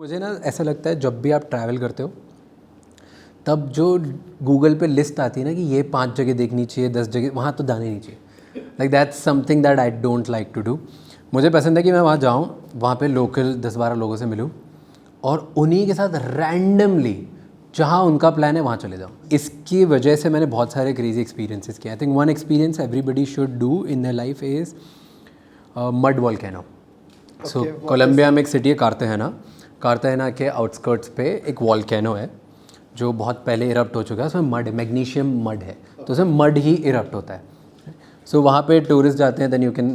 मुझे ना ऐसा लगता है जब भी आप ट्रैवल करते हो तब जो गूगल पे लिस्ट आती है ना कि ये 5 जगह देखनी चाहिए, 10 जगह, वहाँ तो जाने नहीं चाहिए. Like that's something that I don't like to do. मुझे पसंद है कि मैं वहाँ जाऊँ, वहाँ पे लोकल 10-12 लोगों से मिलूँ और उन्हीं के साथ रैंडमली जहाँ उनका प्लान है वहाँ चले जाऊँ. इसकी वजह से मैंने बहुत सारे क्रेजी एक्सपीरियंसेस किए. I think one experience everybody should do in their life is mud volcano. So Colombia में एक सिटी है कार्ताहेना के आउटस्कर्ट्स पे एक वॉल्केनो है जो बहुत पहले इरप्ट हो चुका है. उसमें मड है, मैग्नीशियम मड है, तो उसमें मड ही इरप्ट होता है. सो वहाँ पे टूरिस्ट जाते हैं, then you can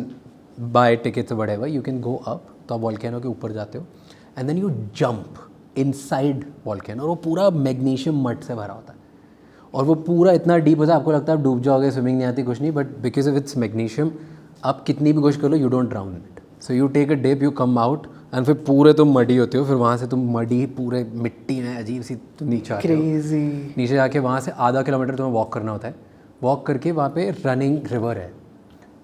buy tickets whatever, you can go up. तो आप वॉल्केनो के ऊपर जाते हो and then you jump inside volcano. और वो पूरा मैग्नीशियम मड से भरा होता है और वो पूरा इतना डीप होता है आपको लगता है आप डूब जाओगे, स्विमिंग नहीं आती, कुछ नहीं. But because of its magnesium आप कितनी भी कोशिश कर लो you don't drown it. So you take a dip, you come out and फिर पूरे तुम मडी होते हो. फिर वहाँ से तुम मडी पूरे मिट्टी में अजीब सी तुम नीचे आते हो. नीचे जाके वहाँ से आधा किलोमीटर तुम्हें वॉक करना होता है. वॉक करके वहाँ पे रनिंग रिवर है.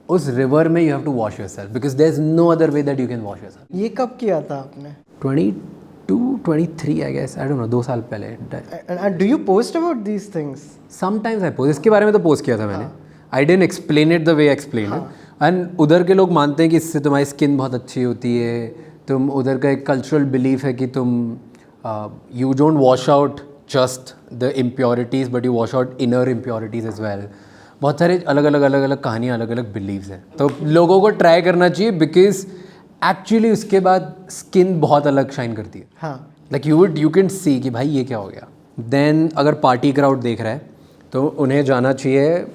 उस रिवर में you have to wash yourself because there is no other way that you can wash yourself. ये कब किया था आपने? 22-23 I guess, I don't know, 2 साल पहले. Do you post about these things? Sometimes I post. इसके बारे में तो पोस्ट किया था मैंने. I didn't explain it the way I explain it. And उधर के लोग मानते हैं कि इससे तुम्हारी स्किन बहुत अच्छी होती है. तुम उधर का एक कल्चरल बिलीफ है कि तुम you don't wash out just the impurities but you wash out inner impurities as well. बहुत सारे अलग अलग कहानियाँ, अलग अलग बिलीव्स हैं. तो लोगों को ट्राई करना चाहिए बिकॉज एक्चुअली उसके बाद स्किन बहुत अलग शाइन करती है. हाँ, लाइक यू कैन सी कि भाई ये क्या हो गया. देन अगर पार्टी क्राउड देख रहा है तो उन्हें जाना चाहिए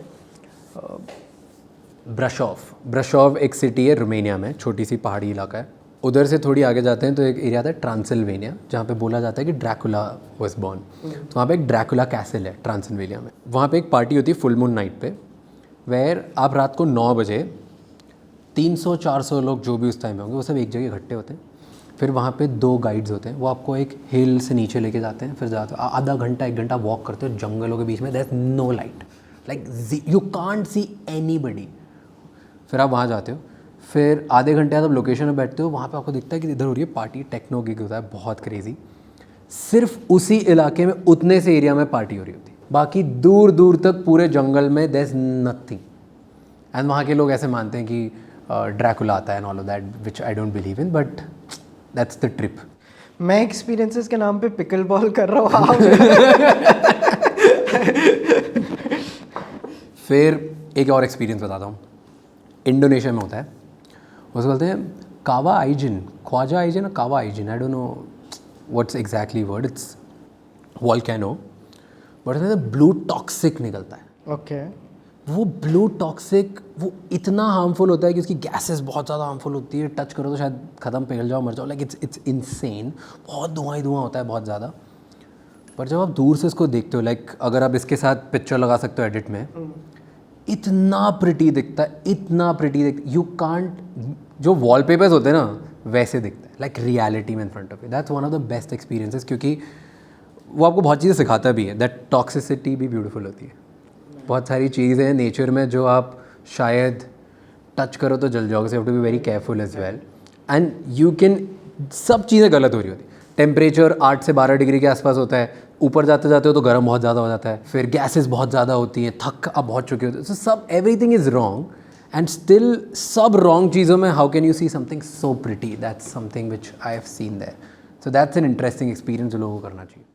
ब्रशॉव एक सिटी है रोमेनिया में, छोटी सी पहाड़ी इलाका है. उधर से थोड़ी आगे जाते हैं तो एक एरिया आता है ट्रांसिल्वेनिया, जहाँ पे बोला जाता है कि ड्रैकुला वाज बॉर्न. तो वहाँ पे एक ड्रैकुला कैसल है ट्रांसिल्वेनिया में. वहाँ पे एक पार्टी होती है फुल मून नाइट पे, वेयर आप रात को 9 बजे 300-400 लोग जो भी उस टाइम में होंगे वो सब एक जगह इकट्ठे होते हैं. फिर वहाँ पे 2 गाइड्स होते हैं, वो आपको एक हिल से नीचे लेके जाते हैं. फिर जाते हो आधा घंटा 1 घंटा वॉक करते हो जंगलों के बीच में. There is no light, like you can't see anybody. फिर आप वहाँ जाते हो, फिर आधे घंटे बाद आप लोकेशन में बैठते हो. वहाँ पे आपको दिखता है कि इधर हो रही है पार्टी, टेक्नो गिग होता है बहुत क्रेजी. सिर्फ उसी इलाके में उतने से एरिया में पार्टी हो रही होती है. बाकी दूर दूर तक पूरे जंगल में देयर इज नथिंग. एंड वहाँ के लोग ऐसे मानते हैं कि ड्रैकुला आता है and all of that, which I don't believe in, but that's the trip. मैं एक्सपीरियंसेस के नाम पे पिकल बॉल कर रहा हूँ. फिर एक और एक्सपीरियंस बताता हूँ. इंडोनेशिया में होता है, उसको बोलते हैं कावा आइजिन, ख्वाजा आइजिन और Kawah Ijen. I don't know what's exactly word. It's volcano but उसमें ब्लू टॉक्सिक निकलता है. ओके. वो ब्लू टॉक्सिक वो इतना हार्मफुल होता है कि उसकी गैसेस बहुत ज़्यादा हार्मफुल होती है. टच करो तो शायद ख़त्म, पिघल जाओ, मर जाओ. Like it's insane. बहुत धुआं ही धुआं होता है, बहुत ज़्यादा. पर जब आप दूर से इसको देखते हो, लाइक अगर आप इसके साथ पिक्चर लगा सकते हो एडिट में, इतना प्रिटी दिखता है, इतना प्रिटी दिखता है. यू कांट, जो वॉलपेपर्स होते हैं ना वैसे दिखता है, लाइक रियलिटी में in front of you. That's one of the best experiences, क्योंकि वो आपको बहुत चीज़ें सिखाता भी है. दैट टॉक्सिसिटी भी ब्यूटीफुल होती है. बहुत सारी चीज़ें हैं नेचर में जो आप शायद टच करो तो जल जाओगे. So you have to be very careful as well. And you can, सब चीज़ें गलत हो रही होती. टेम्परेचर 8 से 12 डिग्री के आसपास होता है, ऊपर जाते जाते हो तो गर्म बहुत ज़्यादा हो जाता है. फिर गैसेस बहुत ज़्यादा होती हैं, थक आप बहुत चुके होते हैं. सो सब everything is wrong and still सब रॉन्ग चीज़ों में how can you see something so pretty. That's something which I have seen there. So that's an interesting experience जो लोगों को करना चाहिए.